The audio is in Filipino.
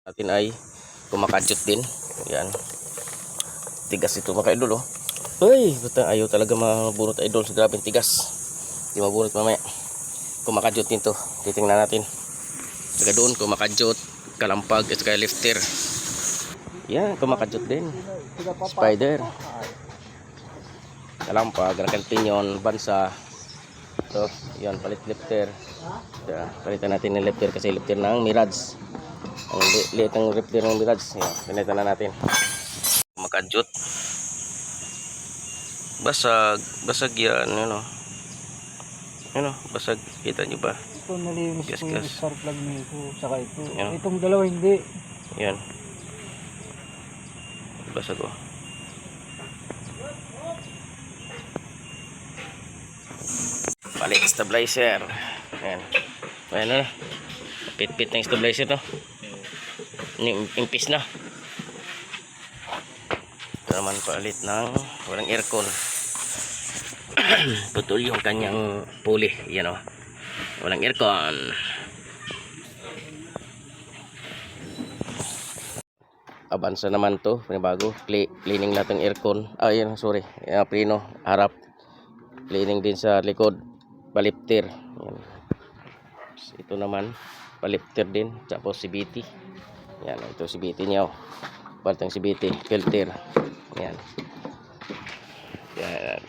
natin ay kumakadyot din. Yan. Tigas ito mga idol oh. Ay, basta ayaw talaga mabunot idol. Grabe tigas. Hindi mabunot mamaya. Kumakadyot din to. Titingnan natin. Taga doon kumakadyot, kalampag at saka lifter. Yan, kumakadyot din. Spider. Kalampag, rakan pinyon, bansa. So, yan, palit lifter. Palitan natin ng lifter kasi lifter ng Mirage. Ang liit ng lifter ng Mirage. Yan, palitan na natin. Kumakadyot. Basag yan, ano. Ano, basag. Kita nyo ba? Ito nalinis ko yung spark plug nito. Saka ito. Yan. Itong dalawa hindi. Yan. Basag oh. Balik stabilizer. Ayan. Ayan na. Pit-pit ng stabilizer to. Impis na. Ito naman palit ng walang aircon. Putol yung kanyang pulley. Yan o. Walang aircon. Avanza naman to. Panibago. Cleaning natin aircon. Ah, yan. Sorry. Prino. Harap. Cleaning din sa likod. Paliptir. Yan. Ito naman. Paliptir din. Tapos CBT. Yan. Ito CBT niya. Partang CBT. Filter. Yan. Yan.